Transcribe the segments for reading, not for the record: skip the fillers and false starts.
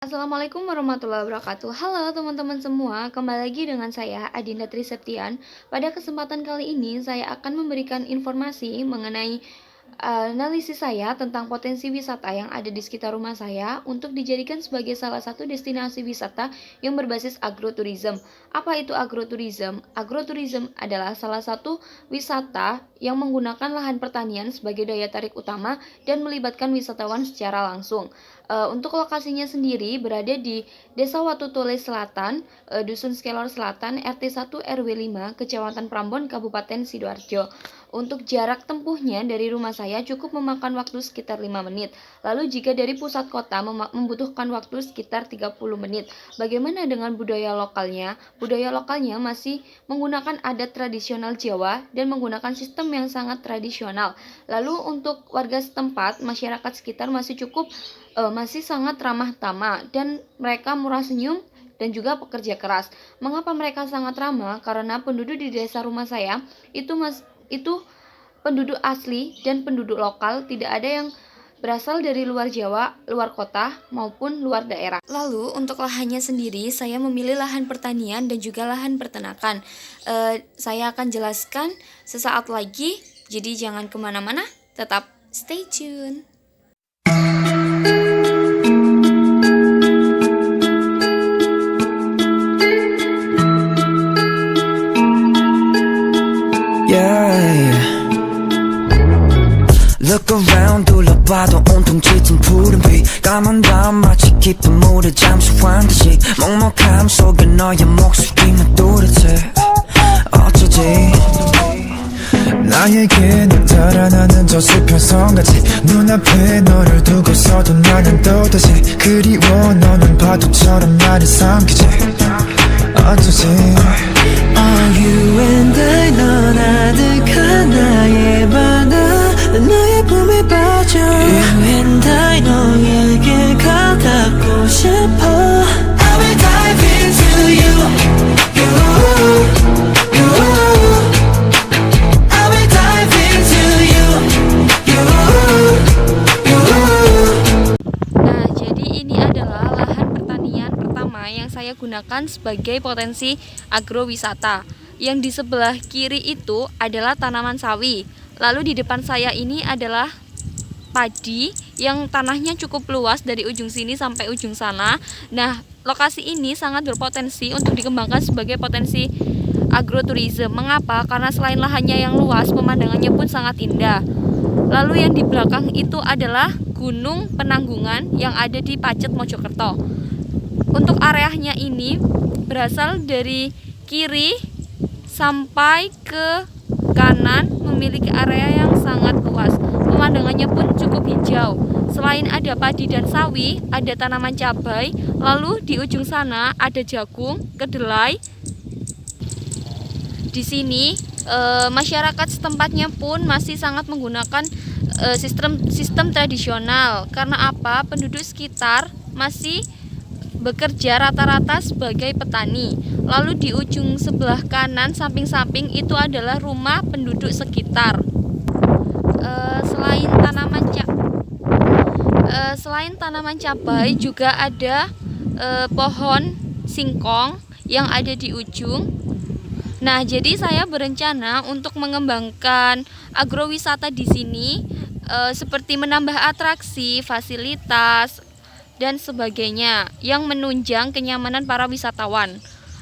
Assalamualaikum warahmatullahi wabarakatuh. Halo teman-teman semua, kembali lagi dengan saya Adinda Triseptian. Pada kesempatan kali ini saya akan memberikan informasi mengenai analisis saya tentang potensi wisata yang ada di sekitar rumah saya untuk dijadikan sebagai salah satu destinasi wisata yang berbasis agroturism. Apa itu agroturism? Agroturism adalah salah satu wisata yang menggunakan lahan pertanian sebagai daya tarik utama dan melibatkan wisatawan secara langsung. Untuk lokasinya sendiri berada di Desa Watutule Selatan, Dusun Skelor Selatan, RT 1 RW 5, Kecamatan Prambon, Kabupaten Sidoarjo. Untuk jarak tempuhnya dari rumah saya cukup memakan waktu sekitar 5 menit. Lalu jika dari pusat kota membutuhkan waktu sekitar 30 menit. Bagaimana dengan budaya lokalnya? Budaya lokalnya masih menggunakan adat tradisional Jawa dan menggunakan sistem yang sangat tradisional. Lalu untuk warga setempat, masyarakat sekitar masih sangat ramah tamah dan mereka murah senyum dan juga pekerja keras. Mengapa mereka sangat ramah? Karena penduduk di desa rumah saya itu penduduk asli dan penduduk lokal, tidak ada yang berasal dari luar Jawa, luar kota maupun luar daerah. Lalu untuk lahannya sendiri, saya memilih lahan pertanian dan juga lahan peternakan. Saya akan jelaskan sesaat lagi, jadi jangan kemana-mana, tetap stay tune. Look around 둘러봐도 온통 짙은 푸른 빛 까만 밤 마치 깊은 물에 잠시 환듯이 먹먹함 속에 너의 목소리만 또렷해 어쩌지 나에게 나타나는 저 수평선같이 눈앞에 너를 두고서도 나는 또다시 그리워 너는 파도처럼 나를 삼키지 어쩌지 You and I 넌 아득한 나의 바다 난 너의 품에 빠져 You and I 너에게 가닿고 싶어 I will dive into you I will dive into you Nah, jadi ini adalah lahan pertanian pertama yang saya gunakan sebagai potensi agrowisata. Yang di sebelah kiri itu adalah tanaman sawi. Lalu di depan saya ini adalah padi yang tanahnya cukup luas dari ujung sini sampai ujung sana. Nah, lokasi ini sangat berpotensi untuk dikembangkan sebagai potensi agroturism. Mengapa? Karena selain lahannya yang luas, pemandangannya pun sangat indah. Lalu yang di belakang itu adalah Gunung Penanggungan yang ada di Pacet, Mojokerto. Untuk areanya ini berasal dari kiri sampai ke kanan, memiliki area yang sangat luas. Pemandangannya pun cukup hijau. Selain ada padi dan sawi, ada tanaman cabai. Lalu di ujung sana ada jagung, kedelai. Di sini masyarakat setempatnya pun masih sangat menggunakan sistem tradisional. Karena apa? Penduduk sekitar masih bekerja rata-rata sebagai petani. Lalu di ujung sebelah kanan samping-samping itu adalah rumah penduduk sekitar. Selain tanaman cabai juga ada pohon singkong yang ada di ujung. Nah, jadi saya berencana untuk mengembangkan agrowisata di sini seperti menambah atraksi, fasilitas dan sebagainya yang menunjang kenyamanan para wisatawan.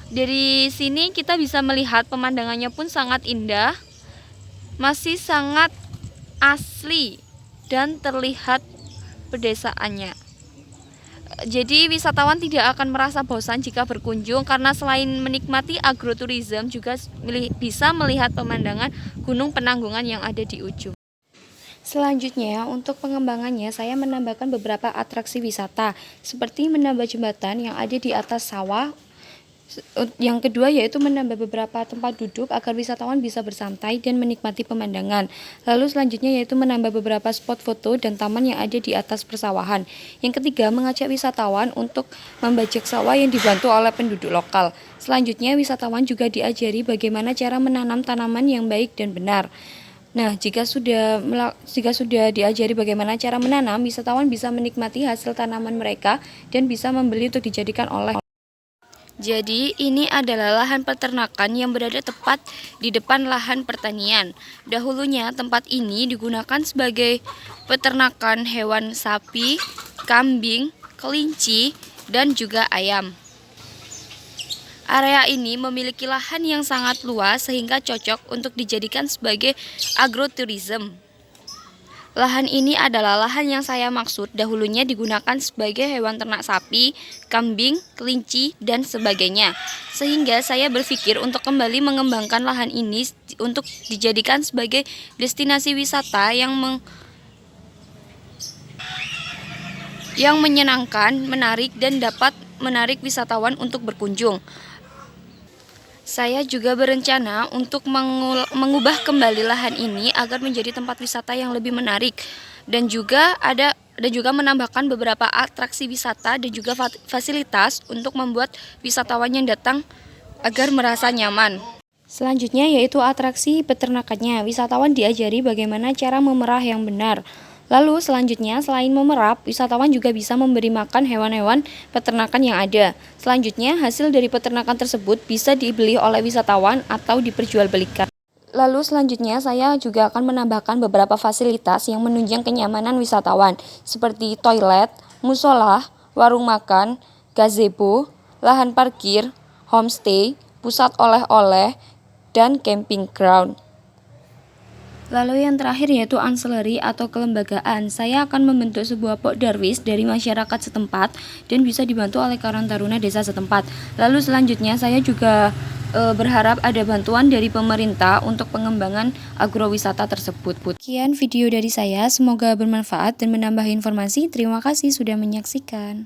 Dari sini kita bisa melihat pemandangannya pun sangat indah, masih sangat asli dan terlihat pedesaannya. Jadi wisatawan tidak akan merasa bosan jika berkunjung karena selain menikmati agroturism juga bisa melihat pemandangan Gunung Penanggungan yang ada di ujung. Selanjutnya, untuk pengembangannya saya menambahkan beberapa atraksi wisata seperti menambah jembatan yang ada di atas sawah. Yang kedua yaitu menambah beberapa tempat duduk agar wisatawan bisa bersantai dan menikmati pemandangan. Lalu selanjutnya yaitu menambah beberapa spot foto dan taman yang ada di atas persawahan. Yang ketiga, mengajak wisatawan untuk membajak sawah yang dibantu oleh penduduk lokal. Selanjutnya, wisatawan juga diajari bagaimana cara menanam tanaman yang baik dan benar. Nah, jika sudah diajari bagaimana cara menanam, wisatawan bisa menikmati hasil tanaman mereka dan bisa membeli untuk dijadikan oleh. Jadi, ini adalah lahan peternakan yang berada tepat di depan lahan pertanian. Dahulunya, tempat ini digunakan sebagai peternakan hewan sapi, kambing, kelinci, dan juga ayam. Area ini memiliki lahan yang sangat luas sehingga cocok untuk dijadikan sebagai agroturism. Lahan ini adalah lahan yang saya maksud, dahulunya digunakan sebagai hewan ternak sapi, kambing, kelinci, dan sebagainya. Sehingga saya berpikir untuk kembali mengembangkan lahan ini untuk dijadikan sebagai destinasi wisata yang menyenangkan, menarik, dan dapat menarik wisatawan untuk berkunjung. Saya juga berencana untuk mengubah kembali lahan ini agar menjadi tempat wisata yang lebih menarik dan juga menambahkan beberapa atraksi wisata dan juga fasilitas untuk membuat wisatawan yang datang agar merasa nyaman. Selanjutnya yaitu atraksi peternakannya. Wisatawan diajari bagaimana cara memerah yang benar. Lalu selanjutnya selain memerap, wisatawan juga bisa memberi makan hewan-hewan peternakan yang ada. Selanjutnya hasil dari peternakan tersebut bisa dibeli oleh wisatawan atau diperjualbelikan. Lalu selanjutnya saya juga akan menambahkan beberapa fasilitas yang menunjang kenyamanan wisatawan seperti toilet, musola, warung makan, gazebo, lahan parkir, homestay, pusat oleh-oleh, dan camping ground. Lalu yang terakhir yaitu ancillary atau kelembagaan. Saya akan membentuk sebuah pokdarwis dari masyarakat setempat dan bisa dibantu oleh Karang Taruna desa setempat. Lalu selanjutnya saya juga berharap ada bantuan dari pemerintah untuk pengembangan agrowisata tersebut. Sekian video dari saya, semoga bermanfaat dan menambah informasi. Terima kasih sudah menyaksikan.